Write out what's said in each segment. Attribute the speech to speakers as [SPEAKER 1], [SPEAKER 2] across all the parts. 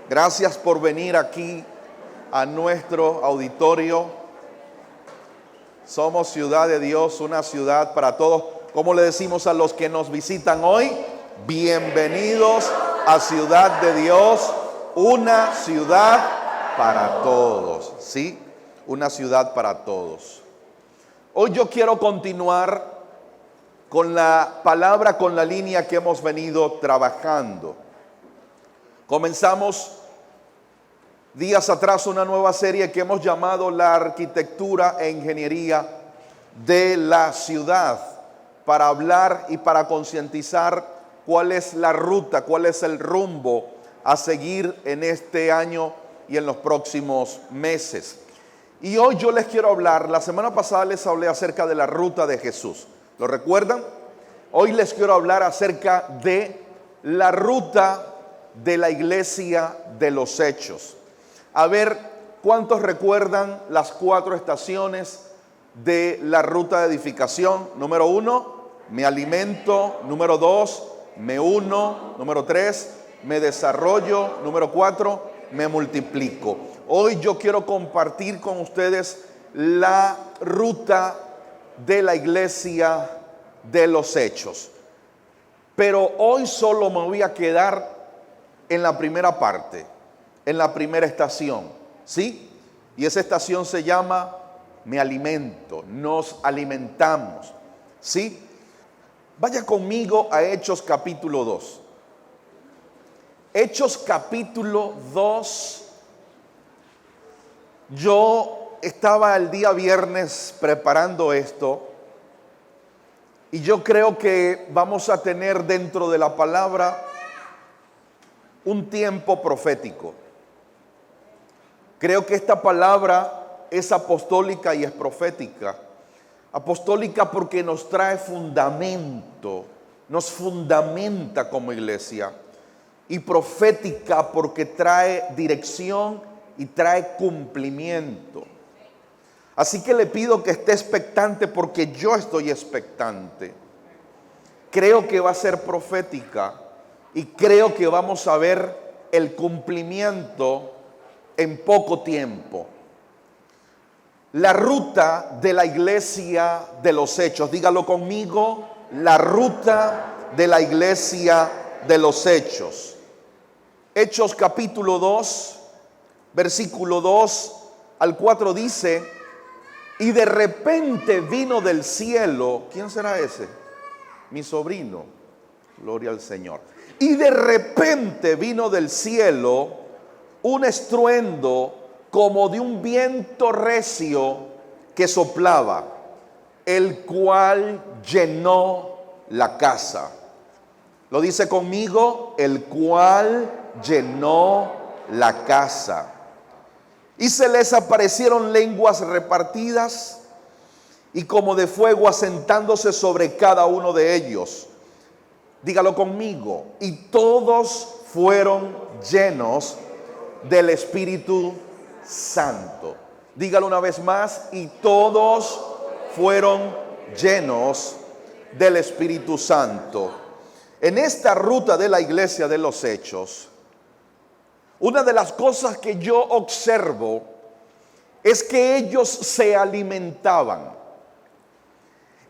[SPEAKER 1] Gracias por venir aquí a nuestro auditorio. Somos Ciudad de Dios, una ciudad para todos. ¿Cómo le decimos a los que nos visitan hoy? Bienvenidos a Ciudad de Dios, una ciudad para todos. ¿Sí? Una ciudad para todos. Hoy yo quiero continuar con la palabra, con la línea que hemos venido trabajando. Comenzamos días atrás una nueva serie que hemos llamado la arquitectura e ingeniería de la ciudad, para hablar y para concientizar cuál es la ruta, cuál es el rumbo a seguir en este año y en los próximos meses. Y hoy yo les quiero hablar, la semana pasada les hablé acerca de la ruta de Jesús. ¿Lo recuerdan? Hoy les quiero hablar acerca de la ruta de la iglesia de los Hechos. A ver, ¿cuántos recuerdan las 4 estaciones de la ruta de edificación? Número 1, me alimento. Número 2, me uno. Número 3, me desarrollo. Número 4, me multiplico. Hoy yo quiero compartir con ustedes la ruta de la iglesia de los Hechos. Pero hoy solo me voy a quedar en la primera parte, en la primera estación, ¿sí? Y esa estación se llama me alimento, nos alimentamos, ¿sí? Vaya conmigo a Hechos capítulo 2. Hechos capítulo 2. Yo estaba el día viernes preparando esto y yo creo que vamos a tener dentro de la palabra un tiempo profético. Creo que esta palabra es apostólica y es profética. Apostólica porque nos trae fundamento, nos fundamenta como iglesia. Y profética porque trae dirección y trae cumplimiento. Así que le pido que esté expectante porque yo estoy expectante. Creo que va a ser profética y creo que vamos a ver el cumplimiento en poco tiempo. La ruta de la iglesia de los Hechos, dígalo conmigo, la ruta de la iglesia de los Hechos. Hechos capítulo 2, versículo 2 al 4 dice: y de repente vino del cielo, ¿quién será ese? Mi sobrino, gloria al Señor. Y de repente vino del cielo un estruendo como de un viento recio que soplaba, el cual llenó la casa. Lo dice conmigo, el cual llenó la casa. Y se les aparecieron lenguas repartidas y como de fuego asentándose sobre cada uno de ellos. Dígalo conmigo. Y todos fueron llenos del Espíritu Santo. Dígalo una vez más. Y todos fueron llenos del Espíritu Santo. En esta ruta de la iglesia de los Hechos, una de las cosas que yo observo es que ellos se alimentaban.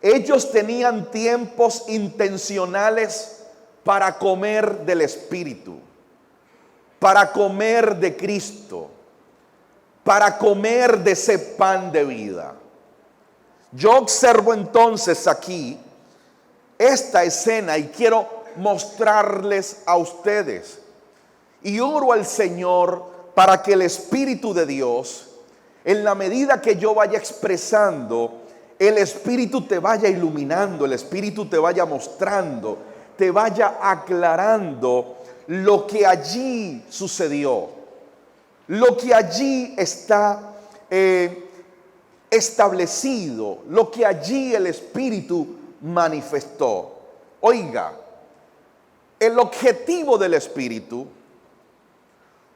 [SPEAKER 1] Ellos tenían tiempos intencionales para comer del Espíritu, para comer de Cristo, para comer de ese pan de vida. Yo observo entonces aquí esta escena y quiero mostrarles a ustedes. Y oro al Señor para que el Espíritu de Dios, en la medida que yo vaya expresando, el Espíritu te vaya iluminando, el Espíritu te vaya mostrando, te vaya aclarando lo que allí sucedió, lo que allí está establecido, lo que allí el Espíritu manifestó. Oiga, el objetivo del Espíritu,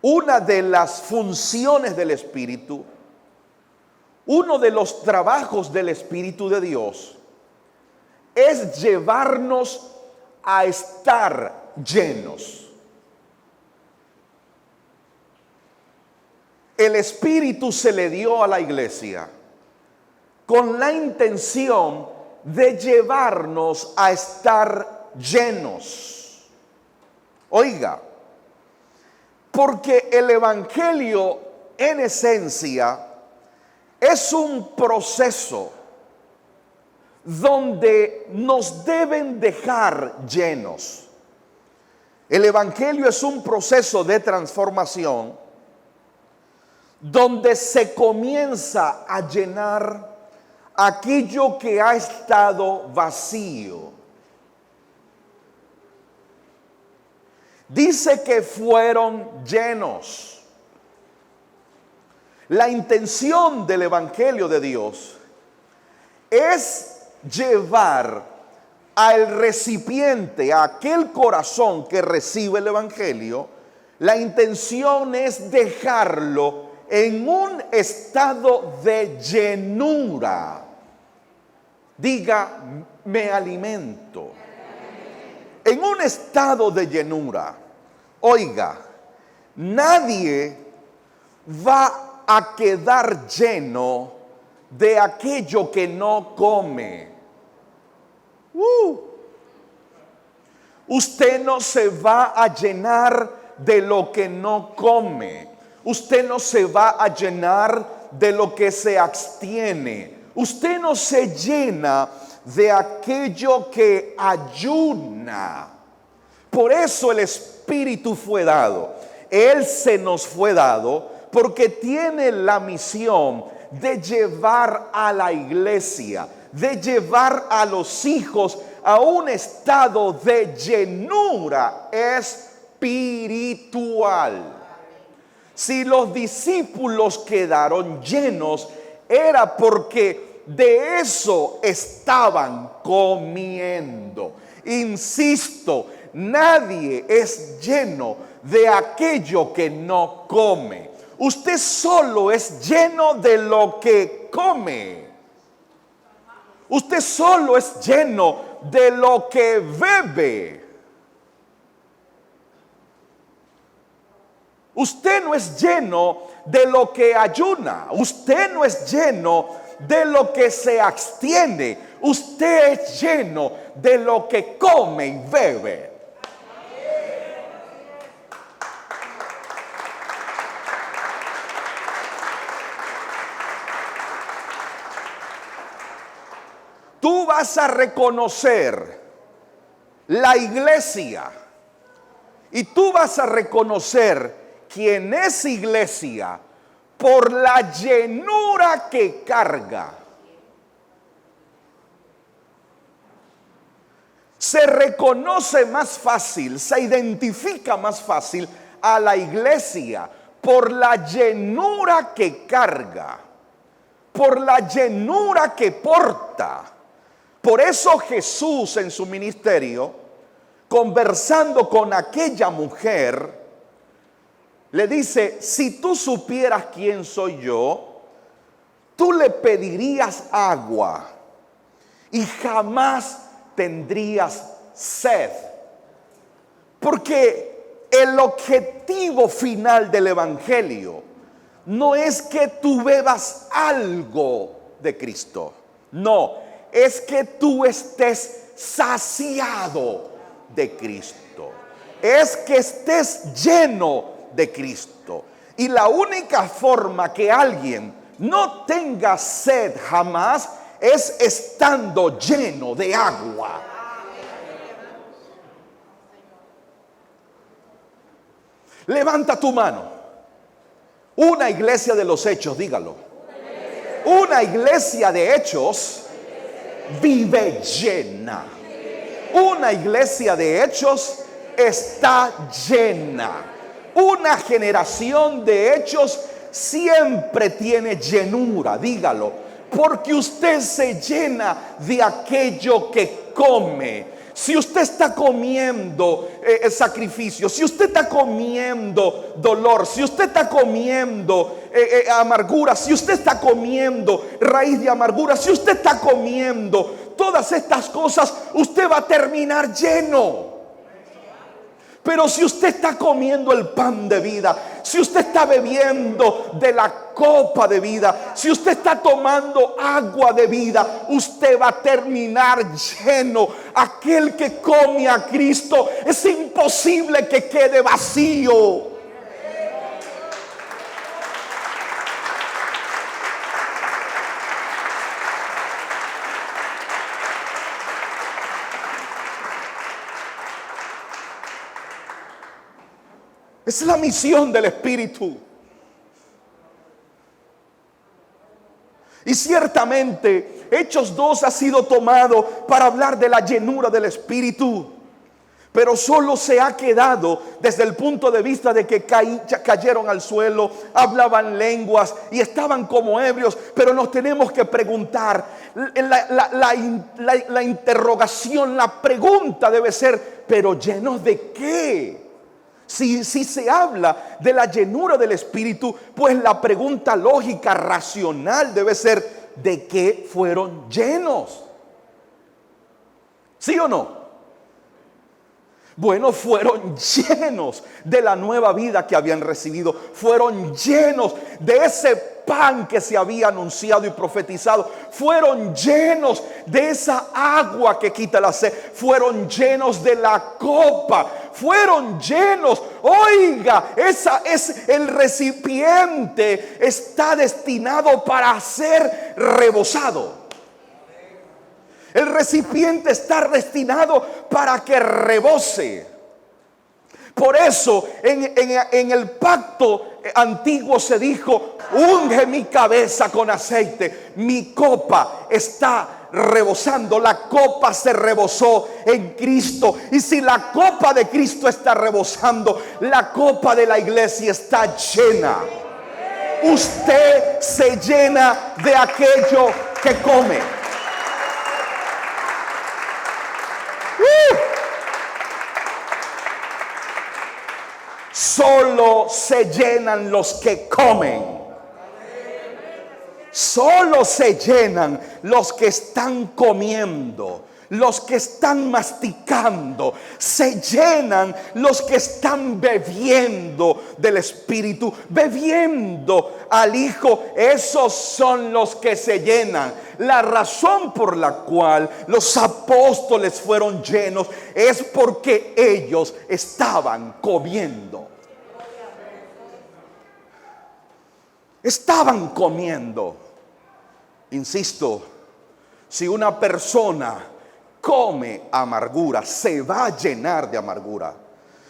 [SPEAKER 1] una de las funciones del Espíritu, uno de los trabajos del Espíritu de Dios es llevarnos a estar llenos. el Espíritu se le dio a la iglesia con la intención de llevarnos a estar llenos. Oiga, porque el Evangelio en esencia es un proceso donde nos deben dejar llenos. El Evangelio es un proceso de transformación donde se comienza a llenar aquello que ha estado vacío. Dice que fueron llenos. La intención del Evangelio de Dios es llevar al recipiente, a aquel corazón que recibe el Evangelio, la intención es dejarlo en un estado de llenura. Diga, me alimento. En un estado de llenura. Oiga, nadie va a quedar lleno de aquello que no come. Usted no se va a llenar de lo que no come. Usted no se va a llenar de lo que se abstiene. Usted no se llena de aquello que ayuna. Por eso el Espíritu fue dado. Él se nos fue dado porque tiene la misión de llevar a la iglesia, de llevar a los hijos a un estado de llenura espiritual. Si los discípulos quedaron llenos, era porque de eso estaban comiendo. Insisto, nadie es lleno de aquello que no come. Usted solo es lleno de lo que come. Usted solo es lleno de lo que bebe. Usted no es lleno de lo que ayuna. Usted no es lleno de lo que se abstiene. Usted es lleno de lo que come y bebe. Tú vas a reconocer la iglesia y tú vas a reconocer quién es iglesia por la llenura que carga. Se reconoce más fácil, se identifica más fácil a la iglesia por la llenura que carga, por la llenura que porta. Por eso Jesús en su ministerio, conversando con aquella mujer, le dice, si tú supieras quién soy yo, tú le pedirías agua y jamás tendrías sed. Porque el objetivo final del Evangelio no es que tú bebas algo de Cristo. No, es que tú estés saciado de Cristo. Es que estés lleno de Cristo. Y la única forma que alguien no tenga sed jamás es estando lleno de agua. Levanta tu mano. Una iglesia de los hechos, dígalo. Una iglesia de hechos vive llena. Una iglesia de hechos está llena. Una generación de hechos siempre tiene llenura, dígalo, porque usted se llena de aquello que come. Si usted está comiendo sacrificio, si usted está comiendo dolor, si usted está comiendo amargura, si usted está comiendo raíz de amargura, si usted está comiendo todas estas cosas, usted va a terminar lleno. Pero si usted está comiendo el pan de vida, si usted está bebiendo de la copa de vida, si usted está tomando agua de vida, usted va a terminar lleno. Aquel que come a Cristo, es imposible que quede vacío. Es la misión del Espíritu. Y ciertamente Hechos 2 ha sido tomado para hablar de la llenura del Espíritu, pero solo se ha quedado desde el punto de vista de que cayeron al suelo, hablaban lenguas y estaban como ebrios. Pero nos tenemos que preguntar, la interrogación, la pregunta debe ser: ¿pero llenos de qué? Si se habla de la llenura del Espíritu, pues la pregunta lógica, racional debe ser: ¿de qué fueron llenos? ¿Sí o no? Bueno, fueron llenos de la nueva vida que habían recibido. Fueron llenos de ese pan que se había anunciado y profetizado. Fueron llenos de esa agua que quita la sed. Fueron llenos de la copa. Fueron llenos. Oiga, esa es el recipiente. Está destinado para ser rebosado. El recipiente está destinado para que rebose. Por eso en el pacto antiguo se dijo: unge mi cabeza con aceite, mi copa está rebosando. La copa se rebosó en Cristo. Y si la copa de Cristo está rebosando, la copa de la iglesia está llena. Usted se llena de aquello que come. Solo se llenan los que comen. Solo se llenan los que están comiendo, los que están masticando. Se llenan los que están bebiendo del Espíritu, bebiendo al Hijo. Esos son los que se llenan. La razón por la cual los apóstoles fueron llenos es porque ellos estaban comiendo. Estaban comiendo. Insisto, si una persona come amargura, se va a llenar de amargura.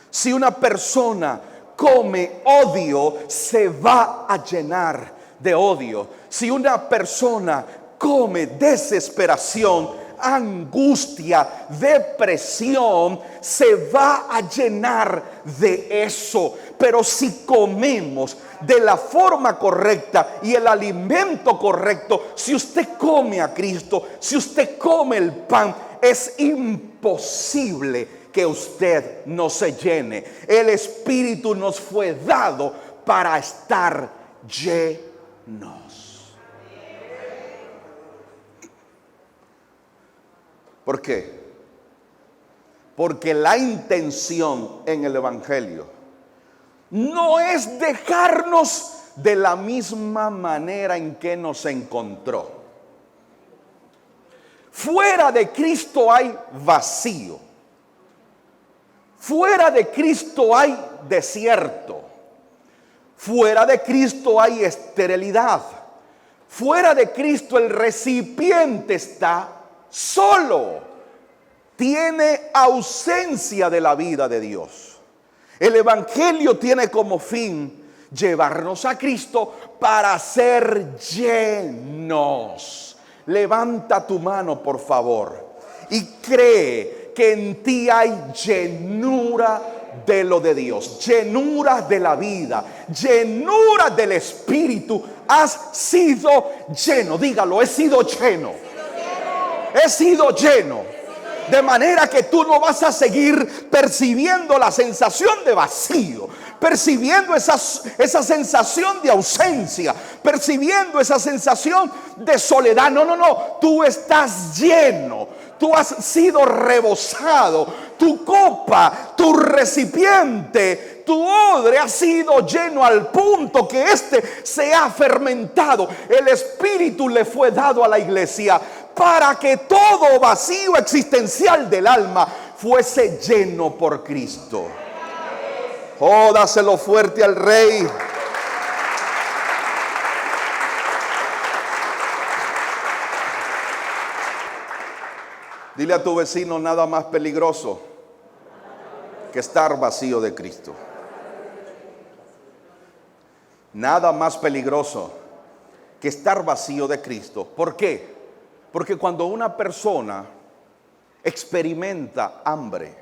[SPEAKER 1] Si una persona come odio, se va a llenar de odio. Si una persona come desesperación, angustia, depresión, se va a llenar de eso. Pero si comemos de la forma correcta y el alimento correcto, si usted come a Cristo, si usted come el pan, es imposible que usted no se llene. El Espíritu nos fue dado para estar llenos. ¿Por qué? Porque la intención en el Evangelio no es dejarnos de la misma manera en que nos encontró. Fuera de Cristo hay vacío. Fuera de Cristo hay desierto. Fuera de Cristo hay esterilidad. Fuera de Cristo el recipiente está solo. Tiene ausencia de la vida de Dios. El Evangelio tiene como fin llevarnos a Cristo para ser llenos. Levanta tu mano, por favor, y cree que en ti hay llenura de lo de Dios, llenura de la vida, llenura del Espíritu. Has sido lleno. Dígalo: he sido lleno. He sido lleno. De manera que tú no vas a seguir percibiendo la sensación de vacío, percibiendo esa sensación de ausencia, percibiendo esa sensación de soledad. No. Tú estás lleno. Tú has sido rebosado. tu copa, tu recipiente, tu odre ha sido lleno al punto que este se ha fermentado. El Espíritu le fue dado a la iglesia para que todo vacío existencial del alma fuese lleno por Cristo. Oh, dáselo fuerte al Rey. Dile a tu vecino: nada más peligroso que estar vacío de Cristo. Nada más peligroso que estar vacío de Cristo. ¿Por qué? Porque cuando una persona experimenta hambre,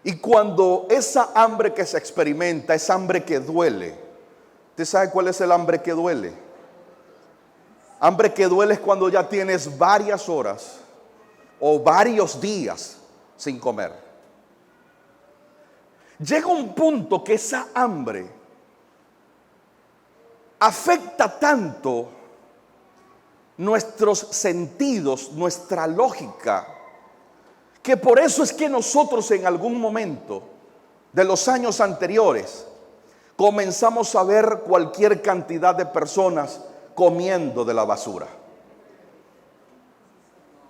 [SPEAKER 1] y cuando esa hambre que se experimenta es hambre que duele. ¿Usted sabe cuál es el hambre que duele? Hambre que duele es cuando ya tienes varias horas o varios días sin comer. Llega un punto que esa hambre afecta tanto nuestros sentidos, nuestra lógica, que por eso es que nosotros en algún momento de los años anteriores comenzamos a ver cualquier cantidad de personas comiendo de la basura.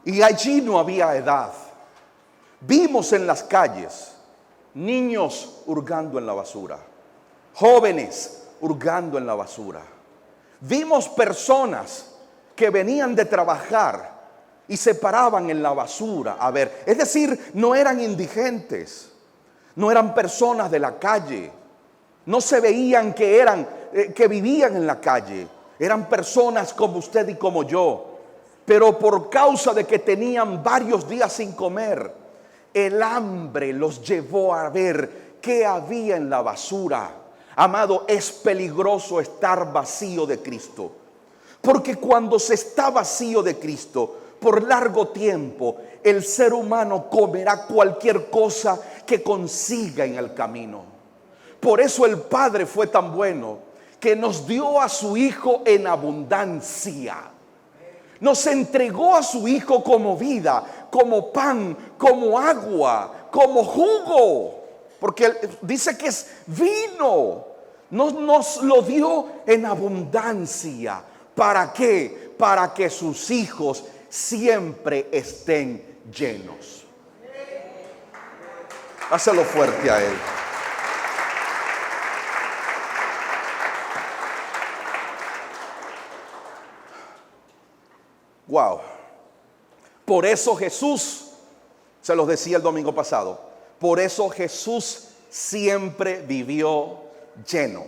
[SPEAKER 1] Y allí no había edad. Vimos en las calles niños hurgando en la basura, jóvenes hurgando en la basura. Vimos personas que venían de trabajar y se paraban en la basura a ver. Es decir, no eran indigentes, no eran personas de la calle, no se veían que vivían en la calle. Eran personas como usted y como yo, pero por causa de que tenían varios días sin comer, el hambre los llevó a ver qué había en la basura. Amado, es peligroso estar vacío de Cristo, porque cuando se está vacío de Cristo por largo tiempo, el ser humano comerá cualquier cosa que consiga en el camino. Por eso el Padre fue tan bueno que nos dio a su Hijo en abundancia. Nos entregó a su Hijo como vida, como pan, como agua, como jugo, porque dice que es vino. Nos lo dio en abundancia. ¿Para qué? Para que sus hijos siempre estén llenos. Hácelo fuerte a Él. Wow. Por eso Jesús, se los decía el domingo pasado, por eso Jesús siempre vivió lleno.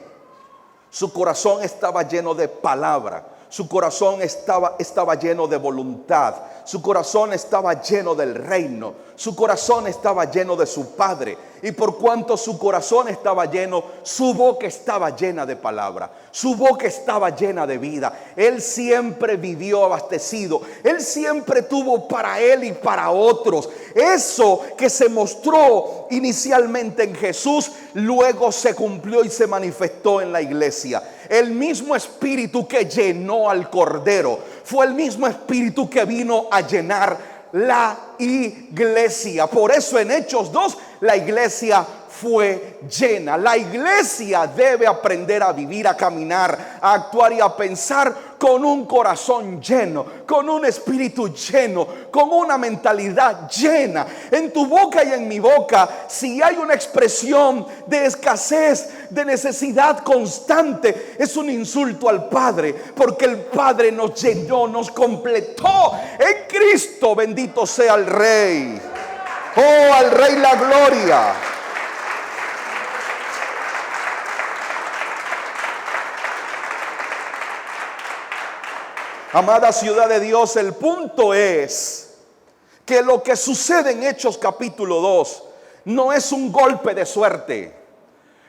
[SPEAKER 1] Su corazón estaba lleno de palabra. Su corazón estaba lleno de voluntad. Su corazón estaba lleno del reino. Su corazón estaba lleno de su Padre. Y por cuanto su corazón estaba lleno, su boca estaba llena de palabra. Su boca estaba llena de vida. Él siempre vivió abastecido. Él siempre tuvo para él y para otros. Eso que se mostró inicialmente en Jesús, luego se cumplió y se manifestó en la iglesia. El mismo Espíritu que llenó al Cordero fue el mismo Espíritu que vino a llenar la iglesia. Por eso en Hechos 2 la iglesia fue llena. La iglesia debe aprender a vivir, a caminar, a actuar y a pensar con un corazón lleno, con un espíritu lleno, con una mentalidad llena. En tu boca y en mi boca, si hay una expresión de escasez, de necesidad constante, es un insulto al Padre, porque el Padre nos llenó, nos completó en Cristo. Bendito sea el Rey. Oh, al Rey la gloria. Amada ciudad de Dios, el punto es que lo que sucede en Hechos capítulo 2 no es un golpe de suerte.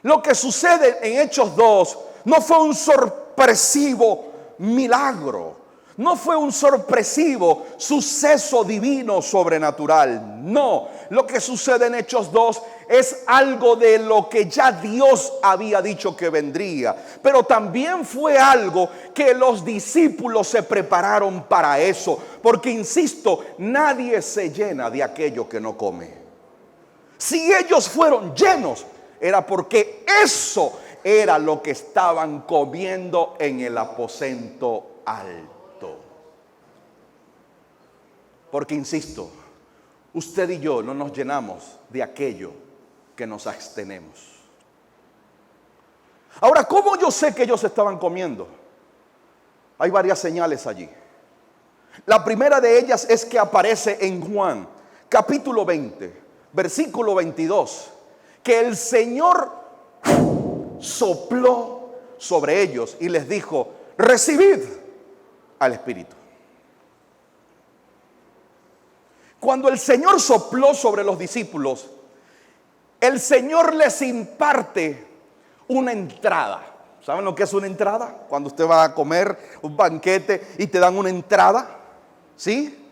[SPEAKER 1] Lo que sucede en Hechos 2 no fue un sorpresivo milagro. No fue un sorpresivo suceso divino sobrenatural. No, lo que sucede en Hechos 2 es algo de lo que ya Dios había dicho que vendría, pero también fue algo que los discípulos se prepararon para eso, porque insisto, nadie se llena de aquello que no come. Si ellos fueron llenos, era porque eso era lo que estaban comiendo en el aposento alto. Porque insisto, usted y yo no nos llenamos de aquello que nos abstenemos. Ahora, ¿cómo yo sé que ellos estaban comiendo? Hay varias señales allí. La primera de ellas es que aparece en Juan, capítulo 20, versículo 22, que el Señor sopló sobre ellos y les dijo: recibid al Espíritu. Cuando el Señor sopló sobre los discípulos, el Señor les imparte una entrada. ¿Saben lo que es una entrada? Cuando usted va a comer un banquete y te dan una entrada, ¿sí?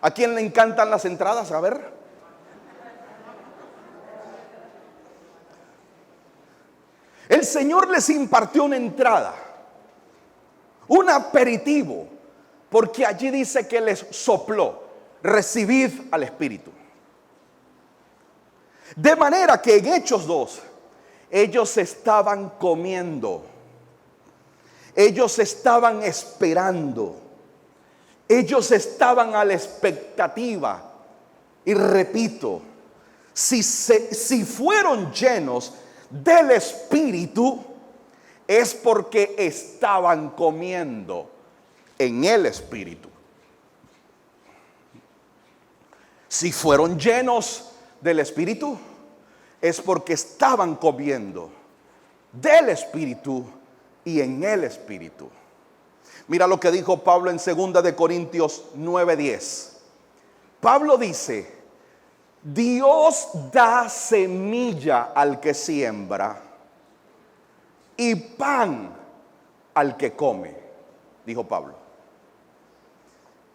[SPEAKER 1] ¿A quién le encantan las entradas? A ver. El Señor les impartió una entrada, un aperitivo, porque allí dice que les sopló: recibid al Espíritu. De manera que en Hechos 2, ellos estaban comiendo, ellos estaban esperando, ellos estaban a la expectativa. Y repito, si fueron llenos del Espíritu, es porque estaban comiendo en el Espíritu. Si fueron llenos del Espíritu, es porque estaban comiendo del Espíritu y en el Espíritu. Mira lo que dijo Pablo en 2 de Corintios 9:10. Pablo dice: Dios da semilla al que siembra y pan al que come, dijo Pablo.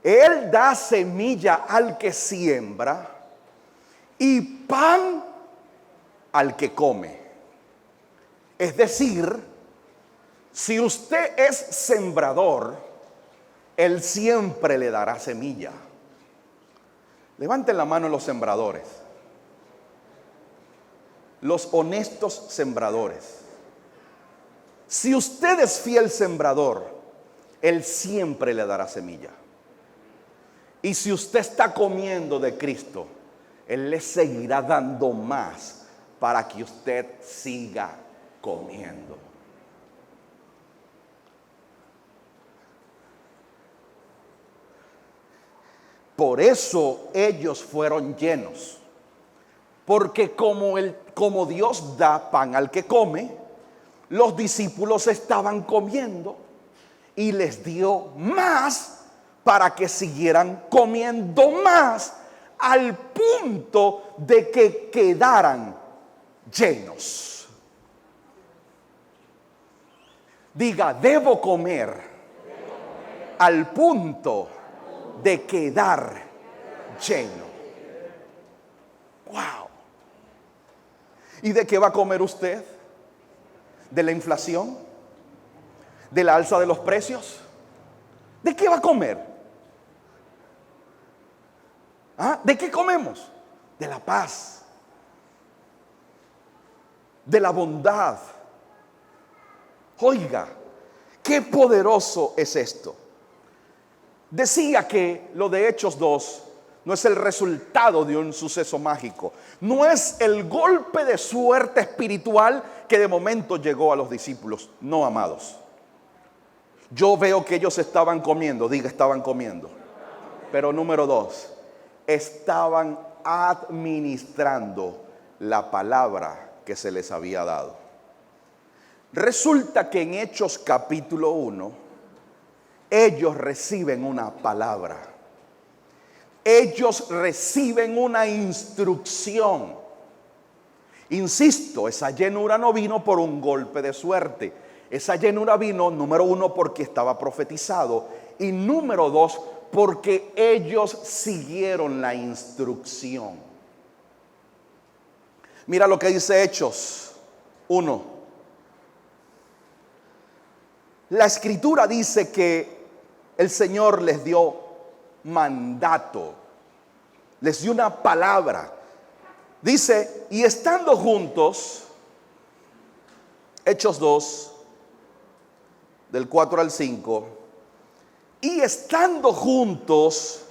[SPEAKER 1] Él da semilla al que siembra y pan al que come. Es decir, si usted es sembrador, Él siempre le dará semilla. Levanten la mano los sembradores, los honestos sembradores. Si usted es fiel sembrador, Él siempre le dará semilla. Y si usted está comiendo de Cristo, Él le seguirá dando más para que usted siga comiendo. Por eso ellos fueron llenos. Porque como Dios da pan al que come, los discípulos estaban comiendo y les dio más para que siguieran comiendo más, al punto de que quedaran llenos. Diga: debo comer al punto de quedar lleno. Wow. ¿Y de qué va a comer usted? ¿De la inflación? ¿De la alza de los precios? ¿De qué va a comer? ¿Ah? ¿De qué comemos? De la paz, de la bondad. Oiga, qué poderoso es esto. Decía que lo de Hechos 2 no es el resultado de un suceso mágico, no es el golpe de suerte espiritual que de momento llegó a los discípulos. No, amados. Yo veo que ellos estaban comiendo, diga, estaban comiendo. Pero número 2, estaban administrando la palabra que se les había dado. Resulta que en Hechos capítulo 1, ellos reciben una palabra. Ellos reciben una instrucción. Insisto, esa llenura no vino por un golpe de suerte. Esa llenura vino, número 1, porque estaba profetizado. Y número 2, porque ellos siguieron la instrucción. Mira lo que dice Hechos 1. La escritura dice que el Señor les dio mandato, les dio una palabra. Dice, y estando juntos, Hechos 2, del 4 al 5, y estando juntos,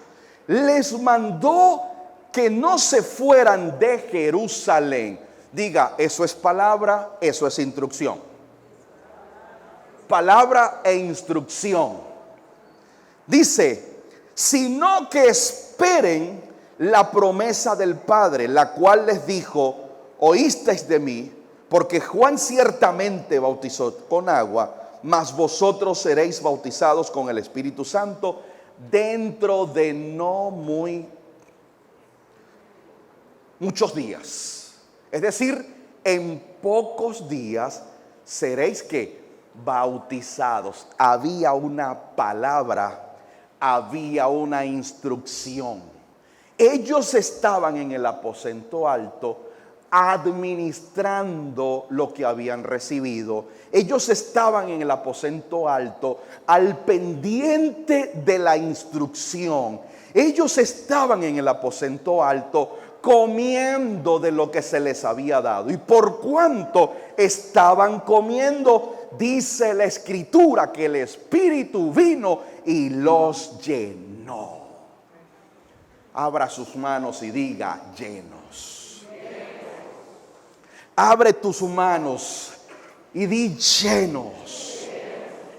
[SPEAKER 1] les mandó que no se fueran de Jerusalén. Diga, eso es palabra, eso es instrucción. Palabra e instrucción. Dice, sino que esperen la promesa del Padre, la cual les dijo, oísteis de mí, porque Juan ciertamente bautizó con agua, mas vosotros seréis bautizados con el Espíritu Santo dentro de no muchos días. Es decir, en pocos días seréis que bautizados. Había una palabra, había una instrucción. Ellos estaban en el aposento alto administrando lo que habían recibido. Ellos estaban en el aposento alto al pendiente de la instrucción. Ellos estaban en el aposento alto comiendo de lo que se les había dado. Y por cuanto estaban comiendo, dice la escritura que el Espíritu vino y los llenó. Abra sus manos y diga, llenos. Abre tus manos y di, llenos.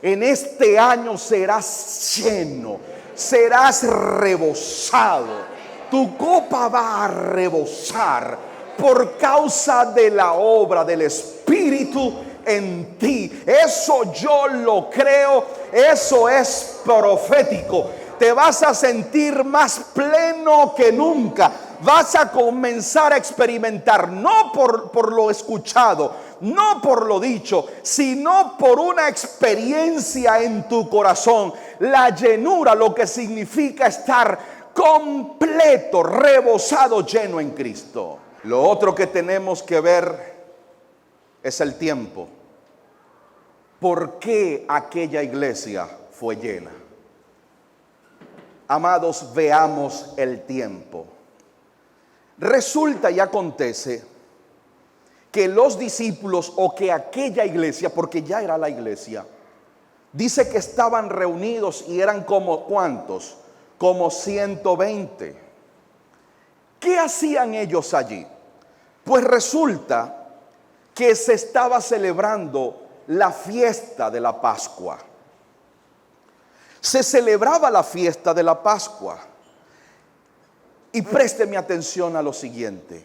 [SPEAKER 1] En este año serás lleno, serás rebosado. Tu copa va a rebosar por causa de la obra del Espíritu en ti. Eso yo lo creo, eso es profético. Te vas a sentir más pleno que nunca. Vas a comenzar a experimentar, no por lo escuchado, no por lo dicho, sino por una experiencia en tu corazón. La llenura, lo que significa estar completo, rebosado, lleno en Cristo. Lo otro que tenemos que ver es el tiempo. ¿Por qué aquella iglesia fue llena? Amados, veamos el tiempo. Resulta y acontece que los discípulos, o que aquella iglesia, porque ya era la iglesia, dice que estaban reunidos y eran como ¿cuántos? Como 120. ¿Qué hacían ellos allí? Pues resulta que se estaba celebrando la fiesta de la Pascua. Se celebraba la fiesta de la Pascua. Y présteme atención a lo siguiente.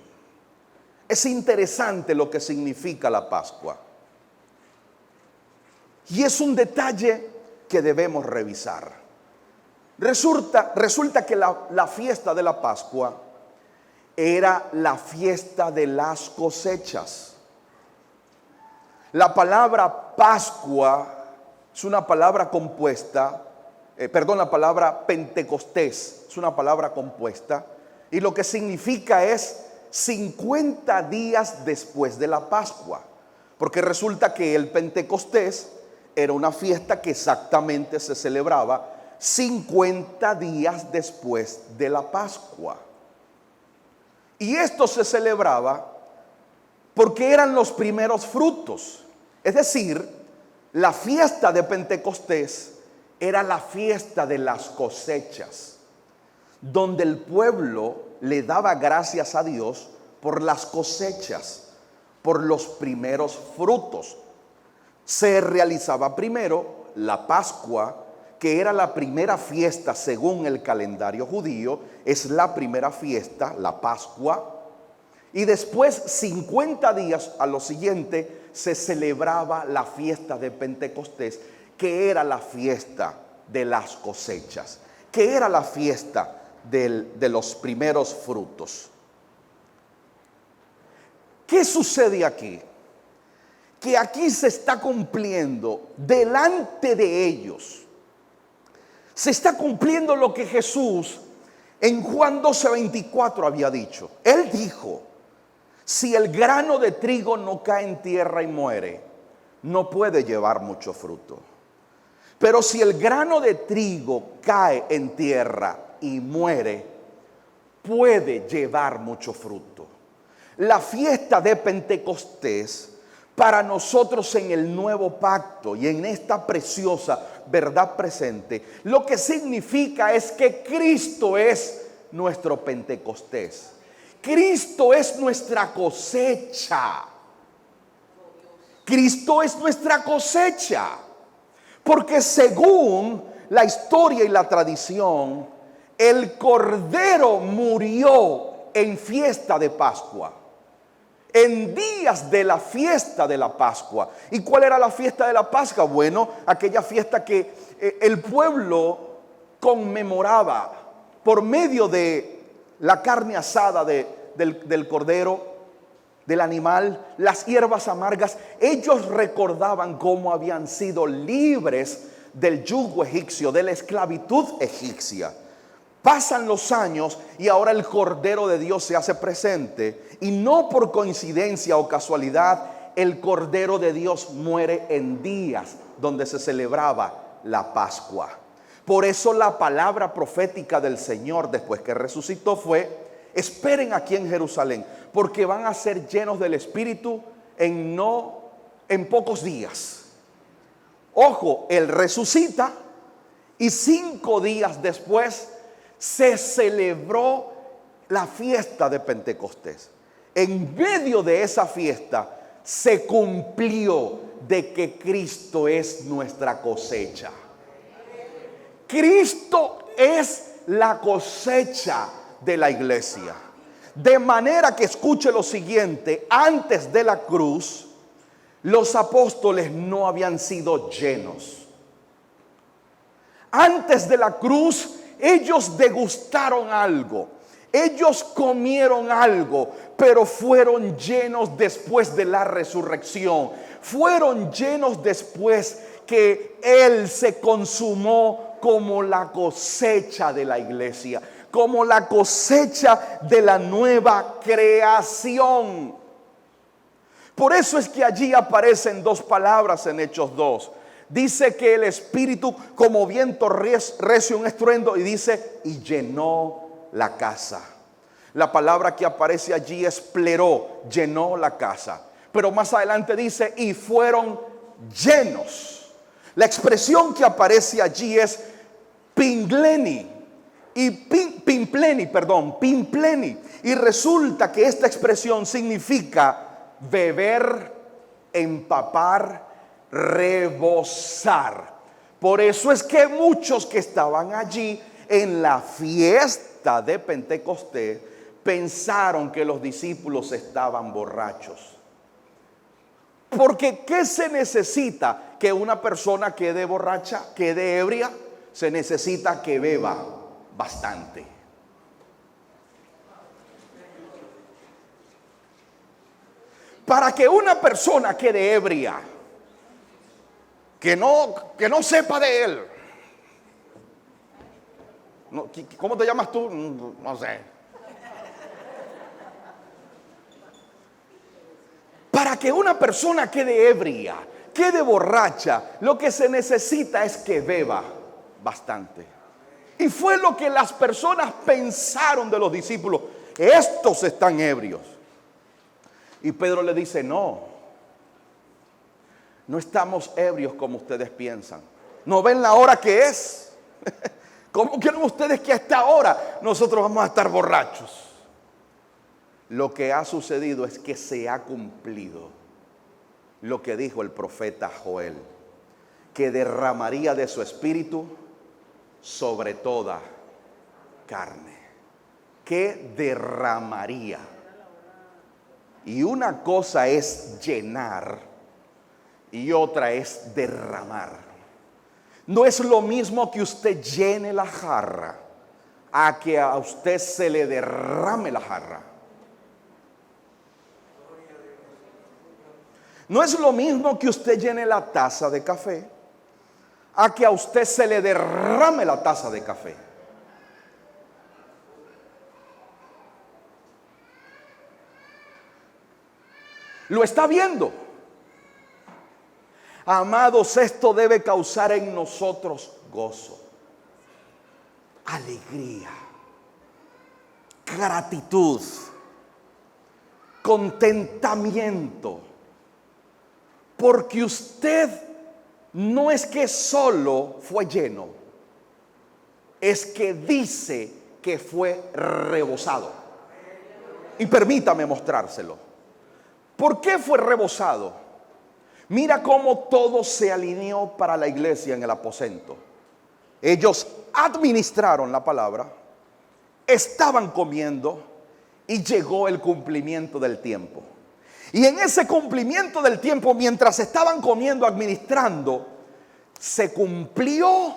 [SPEAKER 1] Es interesante lo que significa la Pascua. Y es un detalle que debemos revisar. Resulta que la fiesta de la Pascua era la fiesta de las cosechas. La palabra Pascua es una palabra compuesta, la palabra Pentecostés es una palabra compuesta, y lo que significa es 50 días después de la Pascua, porque resulta que el Pentecostés era una fiesta que exactamente se celebraba 50 días después de la Pascua. Y esto se celebraba porque eran los primeros frutos. Es decir, la fiesta de Pentecostés era la fiesta de las cosechas, donde el pueblo le daba gracias a Dios por las cosechas, por los primeros frutos. Se realizaba primero la Pascua, que era la primera fiesta según el calendario judío, es la primera fiesta, la Pascua. Y después, 50 días a lo siguiente, se celebraba la fiesta de Pentecostés, que era la fiesta de las cosechas, que era la fiesta de los primeros frutos. ¿Qué sucede aquí? Que aquí se está cumpliendo delante de ellos. Se está cumpliendo lo que Jesús en Juan 12:24 había dicho. Él dijo: Si el grano de trigo no cae en tierra y muere, no puede llevar mucho fruto. Pero si el grano de trigo cae en tierra y muere, puede llevar mucho fruto. La fiesta de Pentecostés para nosotros en el nuevo pacto y en esta preciosa verdad presente, lo que significa es que Cristo es nuestro Pentecostés. Cristo es nuestra cosecha. Cristo es nuestra cosecha. Porque según la historia y la tradición, el Cordero murió en fiesta de Pascua, en días de la fiesta de la Pascua. ¿Y cuál era la fiesta de la Pascua? Bueno, aquella fiesta que el pueblo conmemoraba por medio de la carne asada del cordero, del animal, las hierbas amargas. Ellos recordaban cómo habían sido libres del yugo egipcio, de la esclavitud egipcia. Pasan los años y ahora el Cordero de Dios se hace presente, y no por coincidencia o casualidad, el Cordero de Dios muere en días donde se celebraba la Pascua. Por eso la palabra profética del Señor después que resucitó fue: esperen aquí en Jerusalén, porque van a ser llenos del Espíritu en pocos días. Ojo, Él resucita y 5 días después se celebró la fiesta de Pentecostés. En medio de esa fiesta se cumplió de que Cristo es nuestra cosecha. Cristo es la cosecha de la iglesia. De manera que, escuche lo siguiente: antes de la cruz, los apóstoles no habían sido llenos. Antes de la cruz, ellos degustaron algo, ellos comieron algo, pero fueron llenos después de la resurrección. Fueron llenos después que Él se consumó como la cosecha de la iglesia, como la cosecha de la nueva creación. Por eso es que allí aparecen 2 palabras en Hechos 2. Dice que el Espíritu como viento recio, un estruendo, y dice: y llenó la casa. La palabra que aparece allí es pleró, llenó la casa. Pero más adelante dice: y fueron llenos. La expresión que aparece allí es pingleni. Y pimpleni. Y resulta que esta expresión significa beber, empapar, rebosar. Por eso es que muchos que estaban allí en la fiesta de Pentecostés pensaron que los discípulos estaban borrachos. Porque ¿qué se necesita? Que una persona quede borracha, quede ebria. Se necesita que beba bastante. Para que una persona quede ebria, que no sepa de él. ¿Cómo te llamas tú? No sé. Para que una persona quede ebria, quede borracha, lo que se necesita es que beba bastante. Y fue lo que las personas pensaron de los discípulos: estos están ebrios. Y Pedro le dice: no estamos ebrios como ustedes piensan. ¿No ven la hora que es? ¿Cómo quieren ustedes que a esta hora nosotros vamos a estar borrachos? Lo que ha sucedido es que se ha cumplido lo que dijo el profeta Joel, que derramaría de su espíritu sobre toda carne. Que derramaría. Y una cosa es llenar y otra es derramar. No es lo mismo que usted llene la jarra a que a usted se le derrame la jarra. No es lo mismo que usted llene la taza de café a que a usted se le derrame la taza de café. Lo está viendo. Amados, esto debe causar en nosotros gozo, alegría, gratitud, contentamiento. Porque usted no es que solo fue lleno, es que dice que fue rebosado. Y permítame mostrárselo. ¿Por qué fue rebosado? Mira cómo todo se alineó para la iglesia en el aposento. Ellos administraron la palabra, estaban comiendo y llegó el cumplimiento del tiempo. Y en ese cumplimiento del tiempo, mientras estaban comiendo, administrando, se cumplió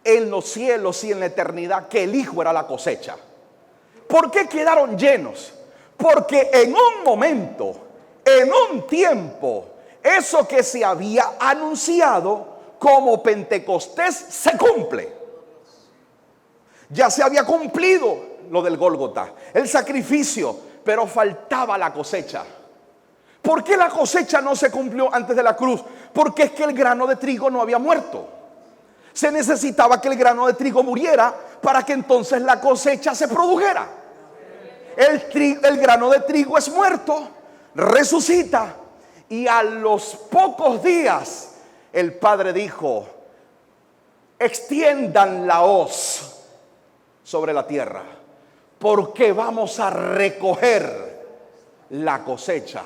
[SPEAKER 1] en los cielos y en la eternidad que el Hijo era la cosecha. ¿Por qué quedaron llenos? Porque en un momento, en un tiempo, eso que se había anunciado como Pentecostés se cumple. Ya se había cumplido lo del Gólgota, el sacrificio, pero faltaba la cosecha. ¿Por qué la cosecha no se cumplió antes de la cruz? Porque es que el grano de trigo no había muerto. Se necesitaba que el grano de trigo muriera para que entonces la cosecha se produjera. El grano de trigo es muerto, resucita. Y a los pocos días el Padre dijo: extiendan la hoz sobre la tierra, porque vamos a recoger la cosecha.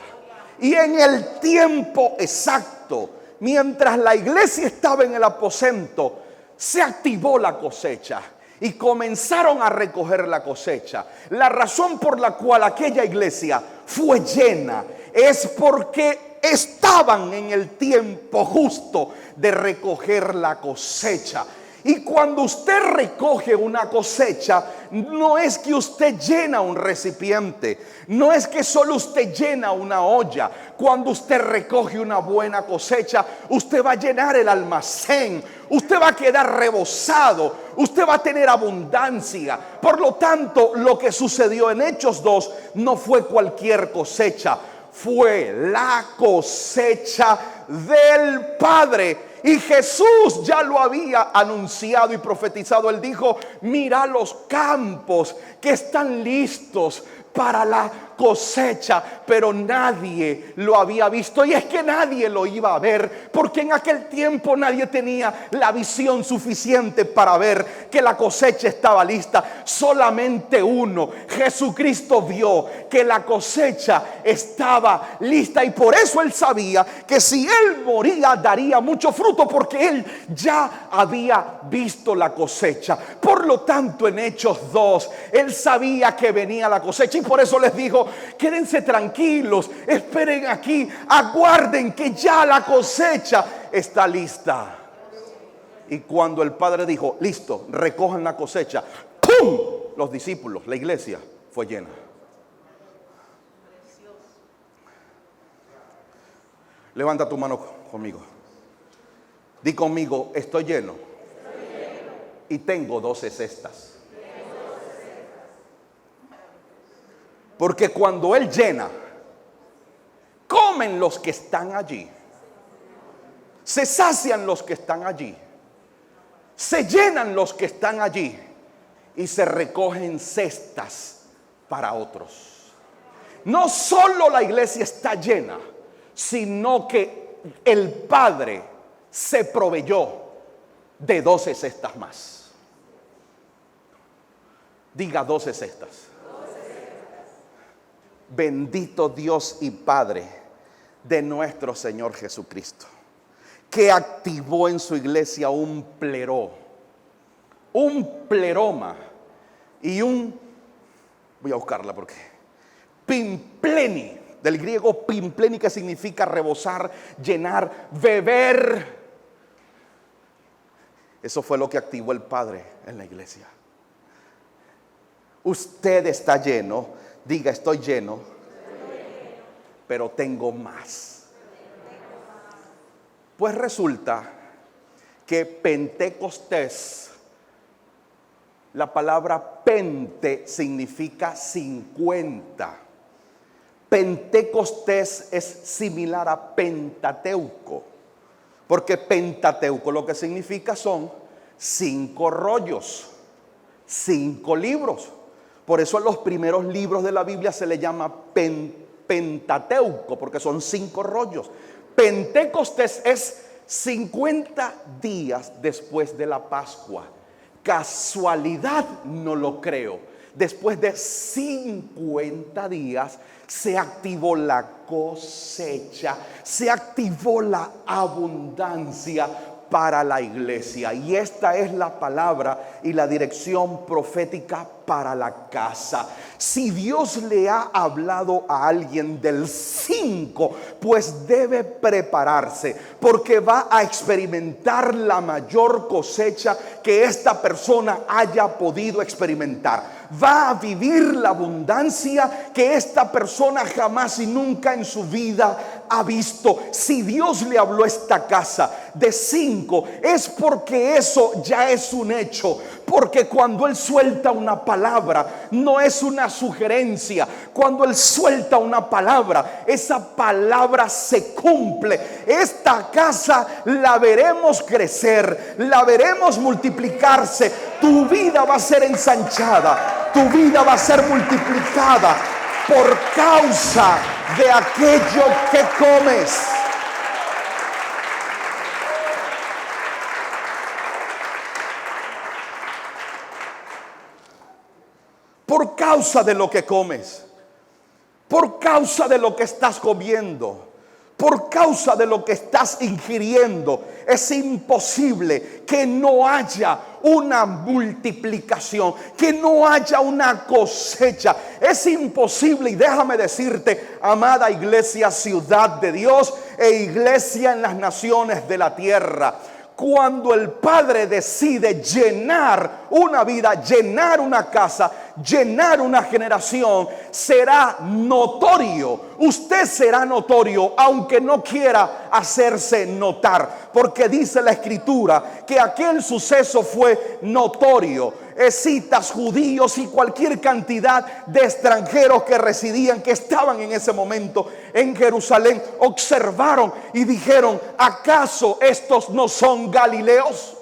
[SPEAKER 1] Y en el tiempo exacto, mientras la iglesia estaba en el aposento, se activó la cosecha y comenzaron a recoger la cosecha. La razón por la cual aquella iglesia fue llena es porque estaban en el tiempo justo de recoger la cosecha. Y cuando usted recoge una cosecha, no es que usted llena un recipiente, no es que solo usted llena una olla. Cuando usted recoge una buena cosecha, usted va a llenar el almacén, usted va a quedar rebosado, usted va a tener abundancia. Por lo tanto, lo que sucedió en Hechos 2 no fue cualquier cosecha, fue la cosecha del Padre. Y Jesús ya lo había anunciado y profetizado. Él dijo: mira los campos que están listos para la cosecha, pero nadie lo había visto. Y es que nadie lo iba a ver, porque en aquel tiempo nadie tenía la visión suficiente para ver que la cosecha estaba lista. Solamente uno, Jesucristo, vio que la cosecha estaba lista, y por eso él sabía que si él moría daría mucho fruto, porque él ya había visto la cosecha. Por lo tanto, en Hechos 2 él sabía que venía la cosecha, y por eso les dijo: quédense tranquilos, esperen aquí, aguarden que ya la cosecha está lista. Y cuando el Padre dijo: listo, recojan la cosecha, ¡pum!, los discípulos, la iglesia fue llena. Levanta tu mano conmigo. Di conmigo: estoy lleno. Y tengo 12 cestas. Porque cuando él llena, comen los que están allí, se sacian los que están allí, se llenan los que están allí, y se recogen cestas para otros. No solo la iglesia está llena, sino que el Padre se proveyó de 12 cestas más. Diga: 12 cestas. Bendito Dios y Padre de nuestro Señor Jesucristo, que activó en su iglesia un pleroma y voy a buscarla porque pimpleni, del griego pimpleni, que significa rebosar, llenar, beber. Eso fue lo que activó el Padre en la iglesia. Usted está lleno. Diga: estoy lleno, pero tengo más. Pues resulta que Pentecostés, la palabra pente significa 50. Pentecostés es similar a Pentateuco, porque Pentateuco lo que significa son 5 rollos, 5 libros. Por eso a los primeros libros de la Biblia se le llama Pentateuco, porque son 5 rollos. Pentecostés es 50 días después de la Pascua. Casualidad, no lo creo. Después de 50 días se activó la cosecha, se activó la abundancia para la iglesia. Y esta es la palabra y la dirección profética para la casa. Si Dios le ha hablado a alguien del 5, pues debe prepararse, porque va a experimentar la mayor cosecha que esta persona haya podido experimentar. Va a vivir la abundancia que esta persona jamás y nunca en su vida ha visto. Si Dios le habló a esta casa de 5, es porque eso ya es un hecho. Porque cuando Él suelta una palabra, no es una sugerencia. Cuando Él suelta una palabra, esa palabra se cumple. Esta casa la veremos crecer, la veremos multiplicarse. Tu vida va a ser ensanchada, tu vida va a ser multiplicada por causa de aquello que comes. Por causa de lo que comes, por causa de lo que estás comiendo, por causa de lo que estás ingiriendo, es imposible que no haya una multiplicación, que no haya una cosecha. Es imposible, y déjame decirte, amada iglesia, ciudad de Dios e iglesia en las naciones de la tierra, cuando el Padre decide llenar una vida, llenar una casa, llenar una generación, será notorio. Usted será notorio aunque no quiera hacerse notar, porque dice la Escritura que aquel suceso fue notorio. Escitas, judíos y cualquier cantidad de extranjeros que residían, que estaban en ese momento en Jerusalén, observaron y dijeron: ¿acaso estos no son galileos?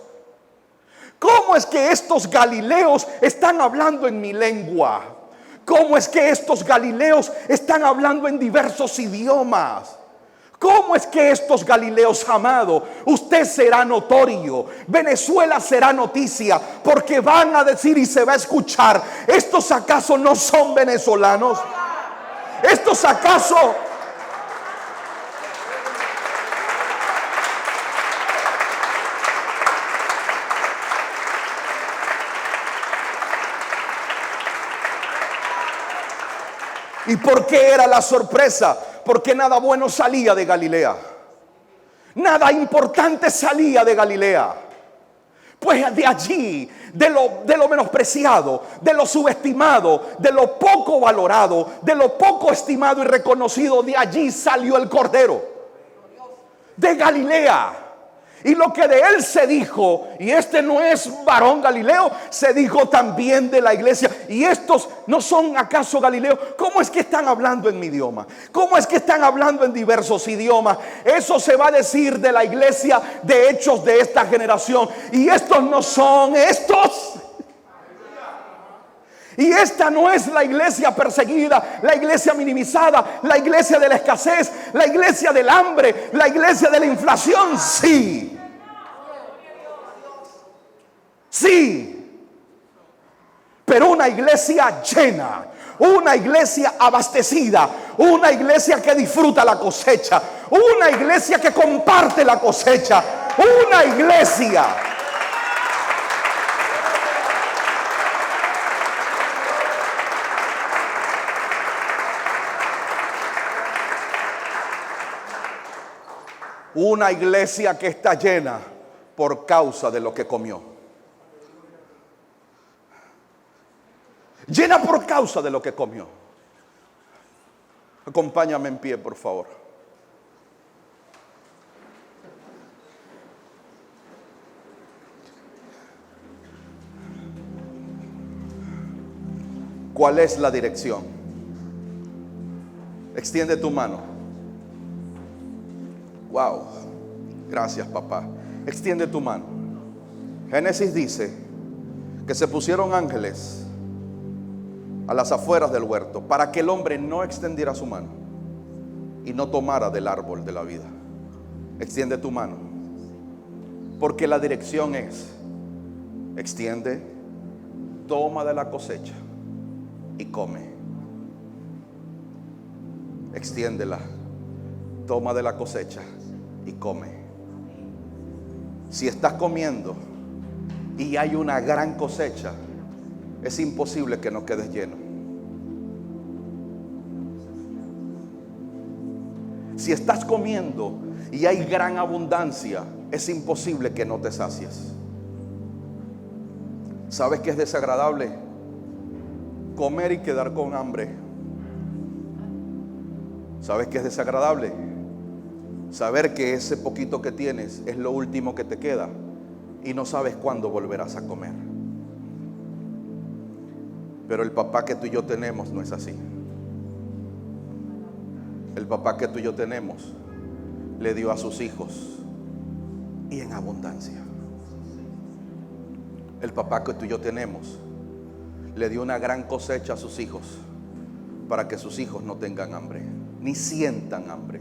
[SPEAKER 1] ¿Cómo es que estos galileos están hablando en mi lengua? ¿Cómo es que estos galileos están hablando en diversos idiomas? ¿Cómo es que estos galileos, amado, usted será notorio? Venezuela será noticia, porque van a decir y se va a escuchar: ¿estos acaso no son venezolanos? ¿Estos acaso? ¿Y por qué era la sorpresa? Porque nada bueno salía de Galilea, nada importante salía de Galilea. Pues de allí, de lo menospreciado, de lo subestimado, de lo poco valorado, de lo poco estimado y reconocido, de allí salió el Cordero de Galilea. Y lo que de él se dijo, y este no es varón galileo, se dijo también de la iglesia: ¿y estos no son acaso galileos? ¿Cómo es que están hablando en mi idioma? ¿Cómo es que están hablando en diversos idiomas? Eso se va a decir de la iglesia de Hechos de esta generación: y estos no son estos. Y esta no es la iglesia perseguida, la iglesia minimizada, la iglesia de la escasez, la iglesia del hambre, la iglesia de la inflación. Sí, sí, pero una iglesia llena, una iglesia abastecida, una iglesia que disfruta la cosecha, una iglesia que comparte la cosecha, una iglesia. Una iglesia que está llena por causa de lo que comió. Llena por causa de lo que comió. Acompáñame en pie, por favor. ¿Cuál es la dirección? Extiende tu mano. Wow. Gracias, papá. Extiende tu mano. Génesis dice que se pusieron ángeles a las afueras del huerto para que el hombre no extendiera su mano y no tomara del árbol de la vida. Extiende tu mano, porque la dirección es: extiende, toma de la cosecha y come. Extiéndela, toma de la cosecha y come. Si estás comiendo y hay una gran cosecha, es imposible que no quedes lleno. Si estás comiendo y hay gran abundancia, es imposible que no te sacies. ¿Sabes qué es desagradable? Comer y quedar con hambre. ¿Sabes qué es desagradable? Saber que ese poquito que tienes es lo último que te queda y no sabes cuándo volverás a comer. Pero el papá que tú y yo tenemos no es así. El papá que tú y yo tenemos le dio a sus hijos y en abundancia. El papá que tú y yo tenemos le dio una gran cosecha a sus hijos para que sus hijos no tengan hambre, ni sientan hambre.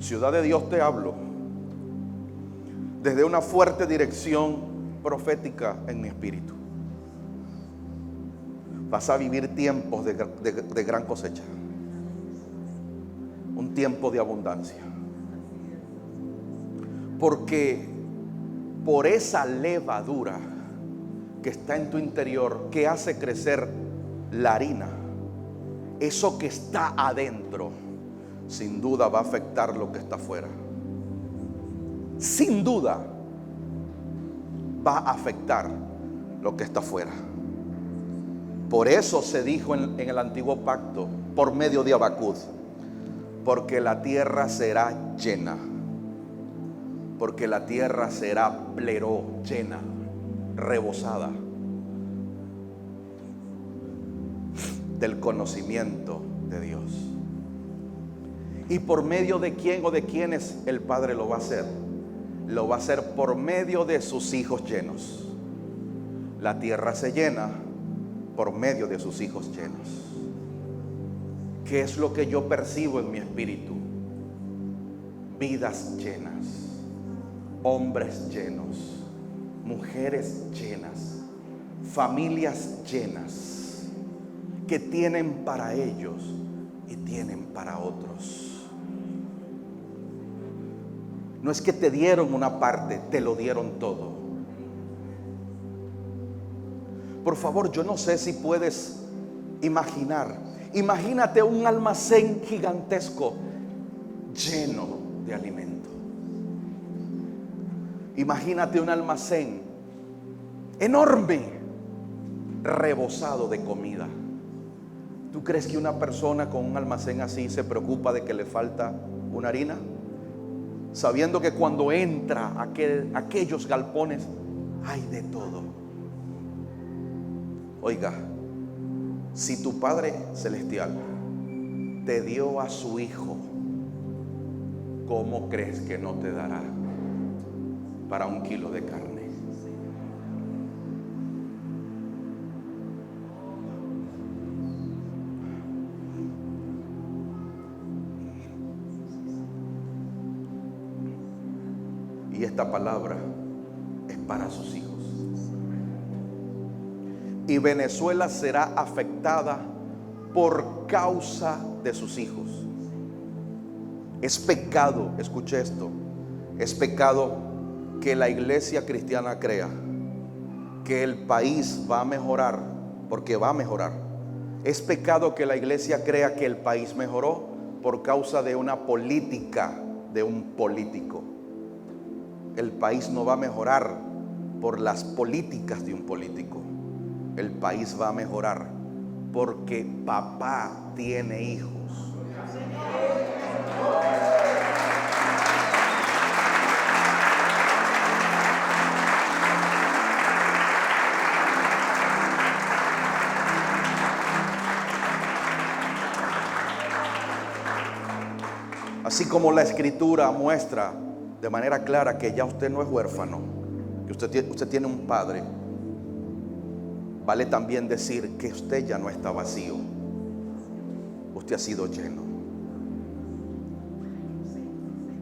[SPEAKER 1] Ciudad de Dios, te hablo desde una fuerte dirección profética en mi espíritu. Vas a vivir tiempos de gran cosecha, un tiempo de abundancia, porque por esa levadura que está en tu interior, que hace crecer la harina, eso que está adentro, sin duda va a afectar lo que está afuera. Sin duda va a afectar lo que está afuera. Por eso se dijo en el antiguo pacto, por medio de Habacuc, porque la tierra será llena, porque la tierra será pleró, llena, rebosada del conocimiento de Dios. ¿Y por medio de quién o de quiénes el Padre lo va a hacer? Lo va a hacer por medio de sus hijos llenos. La tierra se llena por medio de sus hijos llenos. ¿Qué es lo que yo percibo en mi espíritu? Vidas llenas, hombres llenos, mujeres llenas, familias llenas, que tienen para ellos y tienen para otros. No es que te dieron una parte, te lo dieron todo. Por favor, yo no sé si puedes imaginar. Imagínate un almacén gigantesco lleno de alimento. Imagínate un almacén enorme, rebosado de comida. ¿Tú crees que una persona con un almacén así se preocupa de que le falta una harina? Sabiendo que cuando entra a aquellos galpones hay de todo. Oiga, si tu Padre Celestial te dio a su Hijo, ¿cómo crees que no te dará para 1 kilo de carne? Y esta palabra es para sus hijos. Y Venezuela será afectada por causa de sus hijos. Es pecado, escuche esto, es pecado que la iglesia cristiana crea que el país va a mejorar, porque va a mejorar. Es pecado que la iglesia crea que el país mejoró por causa de una política de un político. El país no va a mejorar por las políticas de un político. El país va a mejorar porque papá tiene hijos. Así como la Escritura muestra de manera clara que ya usted no es huérfano, que usted tiene un padre, vale también decir que usted ya no está vacío, usted ha sido lleno.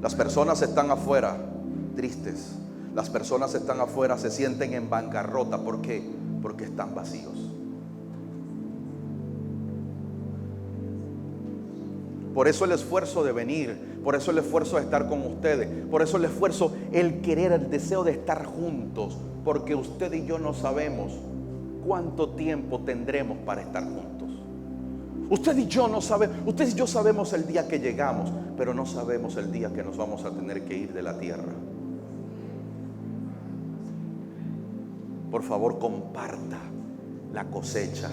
[SPEAKER 1] Las personas están afuera tristes, las personas están afuera, se sienten en bancarrota. ¿Por qué? Porque están vacíos. Por eso el esfuerzo de venir, por eso el esfuerzo de estar con ustedes, por eso el esfuerzo, el querer, el deseo de estar juntos, porque usted y yo no sabemos cuánto tiempo tendremos para estar juntos. Usted y yo no sabemos, usted y yo sabemos el día que llegamos, pero no sabemos el día que nos vamos a tener que ir de la tierra. Por favor, comparta la cosecha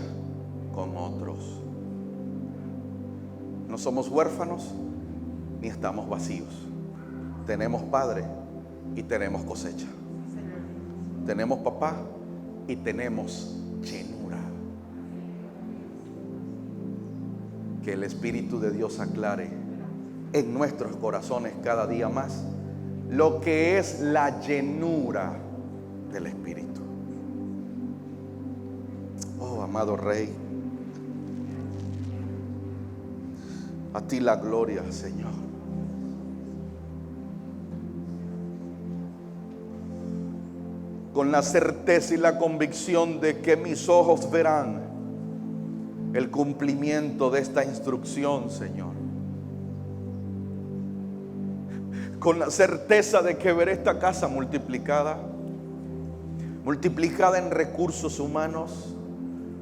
[SPEAKER 1] con otros. No somos huérfanos ni estamos vacíos. Tenemos padre y tenemos cosecha. Tenemos papá y tenemos llenura. Que el Espíritu de Dios aclare en nuestros corazones cada día más lo que es la llenura del Espíritu. Oh, amado Rey, a ti la gloria, Señor. Con la certeza y la convicción de que mis ojos verán el cumplimiento de esta instrucción, Señor. Con la certeza de que veré esta casa multiplicada en recursos humanos,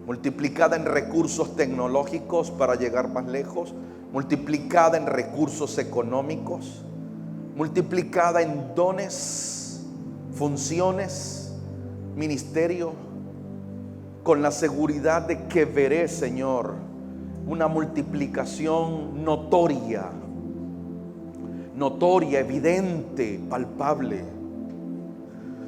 [SPEAKER 1] multiplicada en recursos tecnológicos para llegar más lejos, multiplicada en recursos económicos, multiplicada en dones, funciones, ministerio, con la seguridad de que veré, Señor, una multiplicación notoria, evidente, palpable,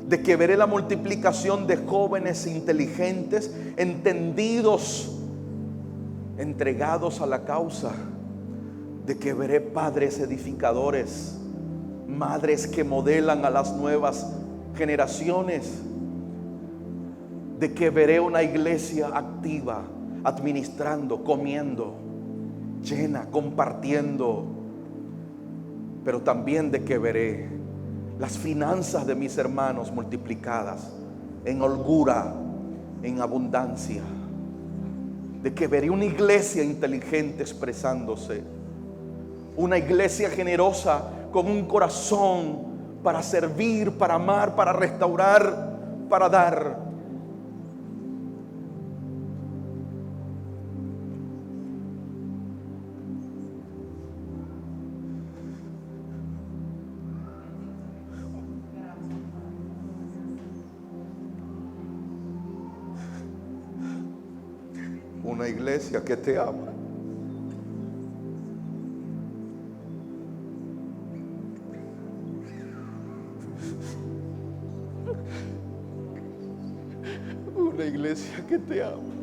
[SPEAKER 1] de que veré la multiplicación de jóvenes inteligentes, entendidos, entregados a la causa, de que veré padres edificadores, madres que modelan a las nuevas generaciones, de que veré una iglesia activa, administrando, comiendo, llena, compartiendo, pero también de que veré las finanzas de mis hermanos multiplicadas en holgura, en abundancia, de que veré una iglesia inteligente expresándose, una iglesia generosa con un corazón para servir, para amar, para restaurar, para dar. Una iglesia que te ama. Una iglesia que te ama.